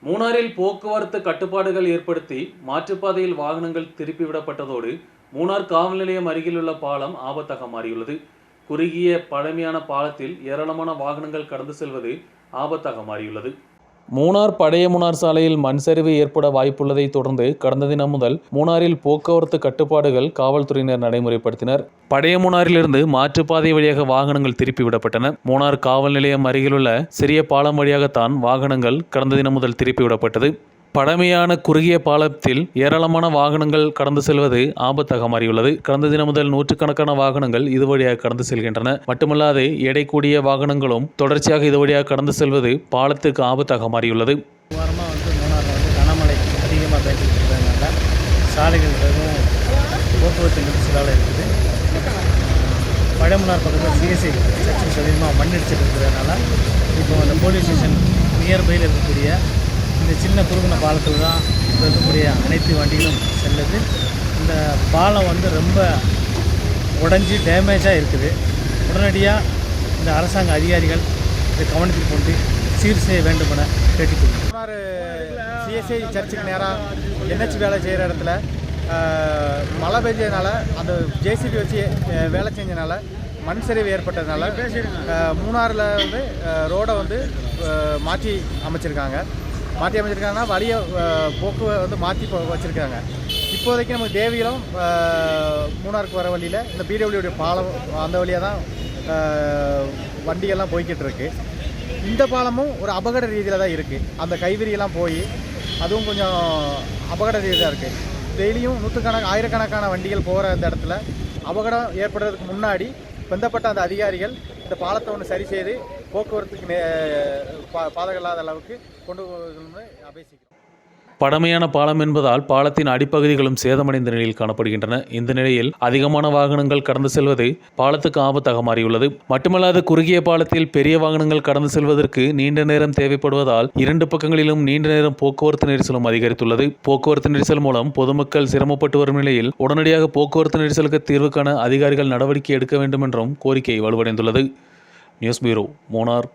மூணாறில் போக்குவரத்து கட்டுப்பாடுகள் ஏற்படுத்தி மாற்றுப்பாதையில் வாகனங்கள் திருப்பிவிடப்பட்டதோடு மூணார் காவல் நிலையம் அருகிலுள்ள பாலம் ஆபத்தாக மாறியுள்ளது. குறுகிய பழமையான பாலத்தில் ஏராளமான வாகனங்கள் கடந்து செல்வது ஆபத்தாக மாறியுள்ளது. மூணார் பழைய மூணார் சாலையில் மண் சரிவு ஏற்பட வாய்ப்புள்ளதை தொடர்ந்து கடந்த தினம் முதல் மூணாறில் போக்குவரத்து கட்டுப்பாடுகள் காவல்துறையினர் நடைமுறைப்படுத்தினர். பழைய மூணாறிலிருந்து மாற்றுப்பாதை வழியாக வாகனங்கள் திருப்பிவிடப்பட்டன. மூணார் காவல் நிலையம் அருகிலுள்ள சிறிய பாலம் வழியாகத்தான் வாகனங்கள் கடந்த தினம் முதல் திருப்பிவிடப்பட்டது. பழமையான குறுகிய பாலத்தில் ஏராளமான வாகனங்கள் கடந்து செல்வது ஆபத்தாக மாறியுள்ளது. கடந்த தினம் முதல் நூற்றுக்கணக்கான வாகனங்கள் இது வழியாக கடந்து செல்கின்றன. மட்டுமல்லாது எடை கூடிய வாகனங்களும் தொடர்ச்சியாக இது வழியாக கடந்து செல்வது பாலத்துக்கு ஆபத்தாக மாறியுள்ளது. வாரமாக மூணாறில் கனமழை அதிகமாக பெய்ஞ்சிட்டு இருக்கிறதுனால சாலைகள் போக்குவரத்து நெரிசலால் இருக்குது. பழைய மூணார் பக்கத்தில் சிஎஸ்ஐ சர்ச்சுக்கு அதிகமாக மண் அடிச்சிட்டு இருக்கிறதுனால இப்போ அந்த போலீஸ் ஸ்டேஷன் நியர்பையில் இருக்கக்கூடிய இந்த சின்ன குறுகின பாலத்தில் தான் இருக்கக்கூடிய அனைத்து வண்டிகளும் செல்லுது. இந்த பாலம் ரொம்ப உடஞ்சி டேமேஜாக இருக்குது. உடனடியாக இந்த அரசாங்க அதிகாரிகள் இதை கவனத்தில் கொண்டு சீர் செய்ய வேண்டும் என கேட்டுக்கொள்கிறேன். மூணாறு சிஎஸ்ஐ சர்ச்சுக்கு நேராக என்ஹெச் வேலை செய்கிற இடத்துல மழை பெஞ்சதுனால அந்த ஜேசிபி வச்சு வேலை செஞ்சதுனால மண் சரிவு ஏற்பட்டதுனால மூணாறில் ரோடை மாற்றி அமைச்சிருக்காங்கன்னா வழியை போக்கு மாற்றி வச்சுருக்காங்க. இப்போதைக்கு நமக்கு தேவியிலும் மூணாருக்கு வர வழியில் இந்த பிடபிள்யூடி பாலம் அந்த வழியாக தான் வண்டிகள்லாம் போய்கிட்டு இருக்கு. இந்த பாலமும் ஒரு அபகட ரீதியில் தான் இருக்குது. அந்த கைவிரியெல்லாம் போய் அதுவும் கொஞ்சம் அபகட ரீதியாக இருக்குது. டெய்லியும் ஆயிரக்கணக்கான வண்டிகள் போகிற அந்த இடத்துல அபகடம் ஏற்படுறதுக்கு முன்னாடி பந்தப்பட்ட அந்த அதிகாரிகள் இந்த பாலத்தை சரி செய்து போக்குவரத்துக்கு பாதகம் இல்லாத அளவுக்கு கொண்டு போகணும்னு அபேசிக்கிறோம். பழமையான பாலம் என்பதால் பாலத்தின் அடிப்பகுதிகளும் சேதமடைந்த நிலையில் காணப்படுகின்றன. இந்த நிலையில் அதிகமான வாகனங்கள் கடந்து செல்வது பாலத்துக்கு ஆபத்தாக மாறியுள்ளது. மட்டுமல்லாது குறுகிய பாலத்தில் பெரிய வாகனங்கள் கடந்து செல்வதற்கு நீண்ட நேரம் தேவைப்படுவதால் இரண்டு பக்கங்களிலும் நீண்ட நேரம் போக்குவரத்து நெரிசலும் அதிகரித்துள்ளது. போக்குவரத்து நெரிசல் மூலம் பொதுமக்கள் சிரமப்பட்டு வரும் நிலையில் உடனடியாக போக்குவரத்து நெரிசலுக்கு தீர்வு காண அதிகாரிகள் நடவடிக்கை எடுக்க வேண்டும் என்றும் கோரிக்கை வலுவடைந்துள்ளது. News bureau, Munnar.